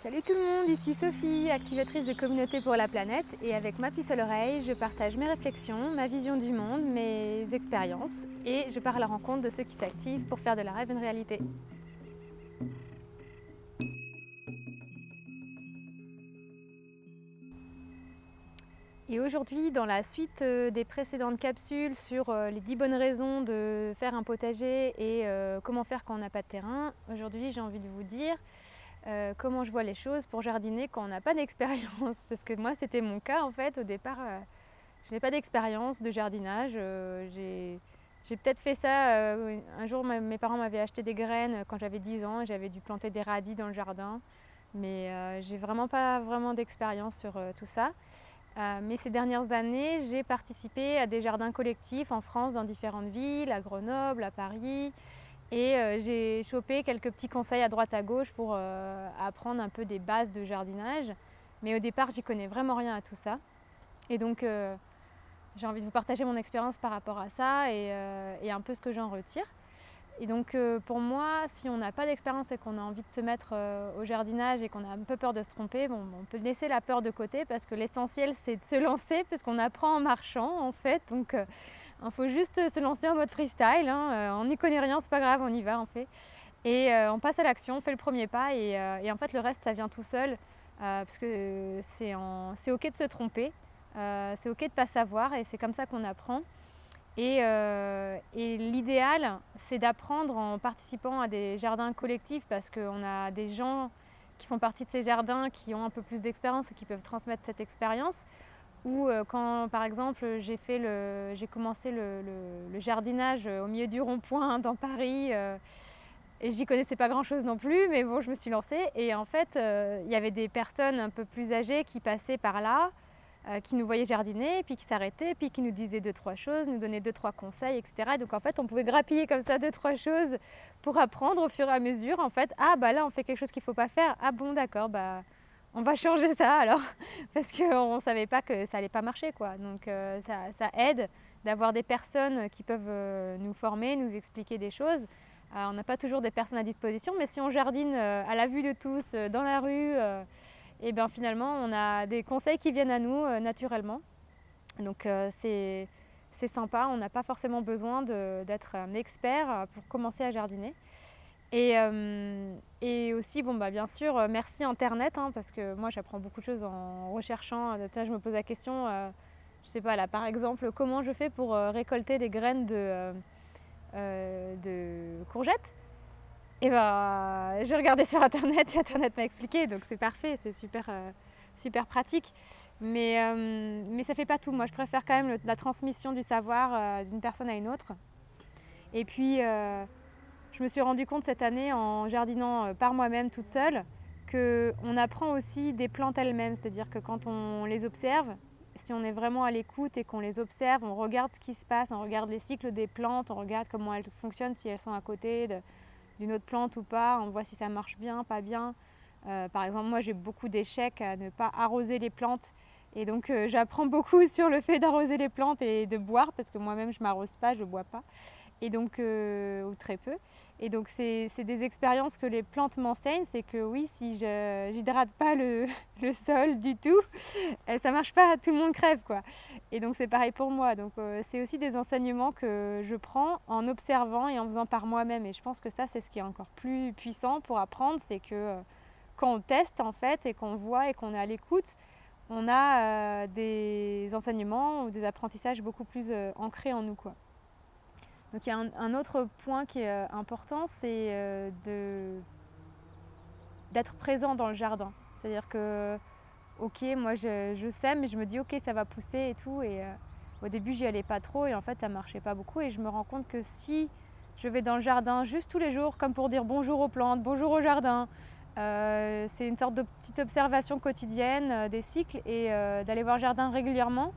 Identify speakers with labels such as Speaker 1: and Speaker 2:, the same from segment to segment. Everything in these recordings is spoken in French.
Speaker 1: Salut tout le monde, ici Sophie, activatrice de Communauté pour la planète, et avec ma puce à l'oreille, je partage mes réflexions, ma vision du monde, mes expériences, et je pars à la rencontre de ceux qui s'activent pour faire de la rêve une réalité. Et aujourd'hui, dans la suite des précédentes capsules sur les 10 bonnes raisons de faire un potager et comment faire quand on n'a pas de terrain, aujourd'hui j'ai envie de vous dire comment je vois les choses pour jardiner quand on n'a pas d'expérience. Parce que moi c'était mon cas en fait, au départ je n'ai pas d'expérience de jardinage. J'ai peut-être fait ça, un jour mes parents m'avaient acheté des graines quand j'avais 10 ans et j'avais dû planter des radis dans le jardin. Mais j'ai vraiment pas vraiment d'expérience sur tout ça. Mais ces dernières années, j'ai participé à des jardins collectifs en France, dans différentes villes, à Grenoble, à Paris. Et j'ai chopé quelques petits conseils à droite à gauche pour apprendre un peu des bases de jardinage. Mais au départ, j'y connais vraiment rien à tout ça. Et donc, j'ai envie de vous partager mon expérience par rapport à ça et un peu ce que j'en retire. Et donc, pour moi, si on n'a pas d'expérience et qu'on a envie de se mettre au jardinage et qu'on a un peu peur de se tromper, bon, on peut laisser la peur de côté parce que l'essentiel, c'est de se lancer parce qu'on apprend en marchant, en fait. Donc, il faut juste se lancer en mode freestyle, hein. On n'y connaît rien, c'est pas grave, on y va, on fait. Et on passe à l'action, on fait le premier pas et en fait le reste ça vient tout seul parce que c'est ok de se tromper, c'est ok de ne pas savoir et c'est comme ça qu'on apprend. Et l'idéal c'est d'apprendre en participant à des jardins collectifs parce qu'on a des gens qui font partie de ces jardins qui ont un peu plus d'expérience et qui peuvent transmettre cette expérience. Ou quand par exemple j'ai commencé le jardinage au milieu du rond-point dans Paris et j'y connaissais pas grand chose non plus, mais bon je me suis lancée et en fait il y avait des personnes un peu plus âgées qui passaient par là, qui nous voyaient jardiner, puis qui s'arrêtaient, puis qui nous disaient 2-3 choses, nous donnaient 2-3 conseils, etc. Et donc en fait on pouvait grappiller comme ça 2-3 choses pour apprendre au fur et à mesure en fait. Ah bah là on fait quelque chose qu'il faut pas faire, ah bon d'accord, bah on va changer ça alors, parce qu'on ne savait pas que ça allait pas marcher quoi. Donc ça aide d'avoir des personnes qui peuvent nous former, nous expliquer des choses. On n'a pas toujours des personnes à disposition, mais si on jardine à la vue de tous, dans la rue, et bien finalement on a des conseils qui viennent à nous naturellement. Donc c'est sympa, on n'a pas forcément besoin d'être un expert pour commencer à jardiner. Et aussi, bon, bah, bien sûr, merci Internet, hein, parce que moi j'apprends beaucoup de choses en recherchant. Je me pose la question, je sais pas là, par exemple, comment je fais pour récolter des graines de courgettes. Et bah, j'ai regardé sur Internet et Internet m'a expliqué, donc c'est parfait, c'est super pratique. Mais ça fait pas tout. Moi, je préfère quand même la transmission du savoir d'une personne à une autre. Et puis je me suis rendu compte cette année en jardinant par moi-même toute seule qu'on apprend aussi des plantes elles-mêmes, c'est-à-dire que quand on les observe, si on est vraiment à l'écoute et qu'on les observe, on regarde ce qui se passe, on regarde les cycles des plantes, on regarde comment elles fonctionnent, si elles sont à côté d'une autre plante ou pas, on voit si ça marche bien, pas bien. Par exemple, moi j'ai beaucoup d'échecs à ne pas arroser les plantes et donc j'apprends beaucoup sur le fait d'arroser les plantes et de boire parce que moi-même je m'arrose pas, je bois pas. Et donc, ou très peu. Et donc c'est des expériences que les plantes m'enseignent, c'est que oui, si je n'hydrate pas le sol du tout, ça marche pas, tout le monde crève quoi. Et donc c'est pareil pour moi. Donc c'est aussi des enseignements que je prends en observant et en faisant par moi-même. Et je pense que ça c'est ce qui est encore plus puissant pour apprendre, c'est que quand on teste en fait et qu'on voit et qu'on est à l'écoute, on a des enseignements ou des apprentissages beaucoup plus ancrés en nous quoi. Donc il y a un autre point qui est important, c'est d'être présent dans le jardin. C'est-à-dire que, ok, moi je sème, mais je me dis ok, ça va pousser et tout. Et au début, j'y allais pas trop et en fait, ça marchait pas beaucoup. Et je me rends compte que si je vais dans le jardin juste tous les jours, comme pour dire bonjour aux plantes, bonjour au jardin, c'est une sorte de petite observation quotidienne des cycles et d'aller voir le jardin régulièrement,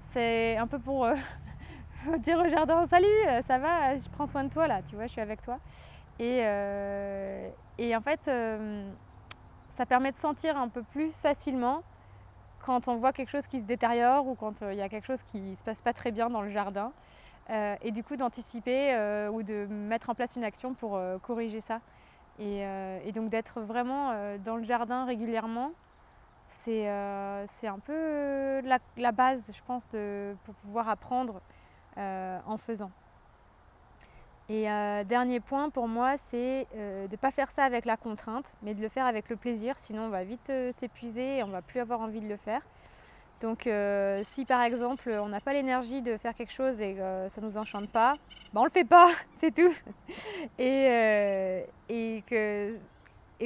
Speaker 1: c'est un peu pour dire au jardin salut, ça va, je prends soin de toi là, tu vois, je suis avec toi. Et en fait, ça permet de sentir un peu plus facilement quand on voit quelque chose qui se détériore ou quand il y a quelque chose qui ne se passe pas très bien dans le jardin. Et du coup d'anticiper ou de mettre en place une action pour corriger ça. Et donc d'être vraiment dans le jardin régulièrement, c'est un peu la base, je pense, pour pouvoir apprendre en faisant. Et dernier point pour moi, c'est de ne pas faire ça avec la contrainte, mais de le faire avec le plaisir, sinon on va vite s'épuiser et on ne va plus avoir envie de le faire. Donc si par exemple on n'a pas l'énergie de faire quelque chose et que ça ne nous enchante pas, ben on ne le fait pas, c'est tout. Et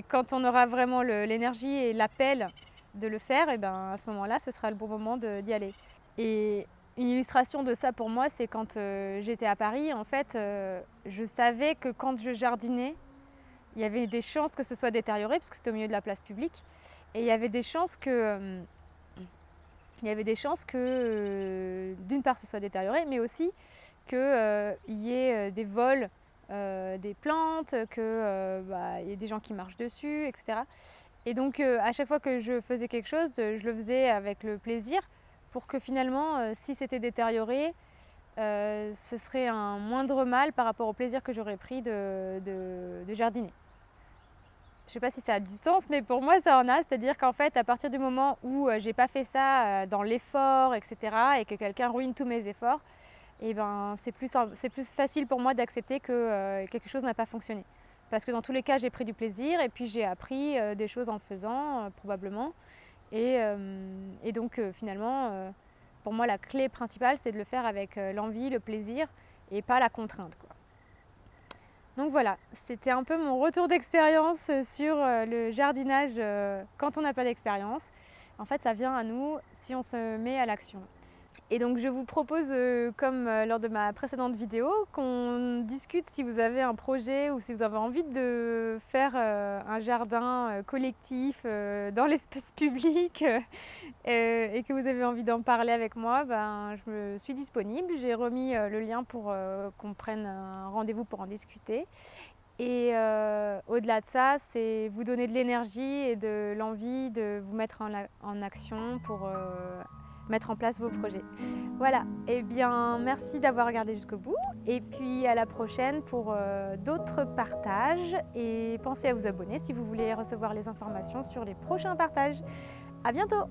Speaker 1: quand on aura vraiment l'énergie et l'appel de le faire, et ben à ce moment-là, ce sera le bon moment d'y aller. Et une illustration de ça pour moi, c'est quand j'étais à Paris, en fait, je savais que quand je jardinais, il y avait des chances que ce soit détérioré, parce que c'était au milieu de la place publique, et il y avait des chances que d'une part ce soit détérioré, mais aussi qu'il y ait des vols des plantes, qu'il y ait des gens qui marchent dessus, etc. Et donc à chaque fois que je faisais quelque chose, je le faisais avec le plaisir pour que finalement, si c'était détérioré, ce serait un moindre mal par rapport au plaisir que j'aurais pris de jardiner. Je ne sais pas si ça a du sens, mais pour moi ça en a, c'est-à-dire qu'en fait à partir du moment où j'ai pas fait ça dans l'effort, etc., et que quelqu'un ruine tous mes efforts, et ben c'est plus facile pour moi d'accepter que quelque chose n'a pas fonctionné. Parce que dans tous les cas j'ai pris du plaisir et puis j'ai appris des choses en le faisant probablement. Et donc finalement pour moi la clé principale c'est de le faire avec l'envie, le plaisir et pas la contrainte, quoi. Donc voilà, c'était un peu mon retour d'expérience sur le jardinage quand on n'a pas d'expérience. En fait, ça vient à nous si on se met à l'action. Et donc je vous propose, comme lors de ma précédente vidéo, qu'on discute si vous avez un projet ou si vous avez envie de faire un jardin collectif dans l'espace public et que vous avez envie d'en parler avec moi, ben, je me suis disponible. J'ai remis le lien pour qu'on prenne un rendez-vous pour en discuter. Et au-delà de ça, c'est vous donner de l'énergie et de l'envie de vous mettre en action pour mettre en place vos projets. Voilà, et bien merci d'avoir regardé jusqu'au bout et puis à la prochaine pour d'autres partages et pensez à vous abonner si vous voulez recevoir les informations sur les prochains partages. À bientôt!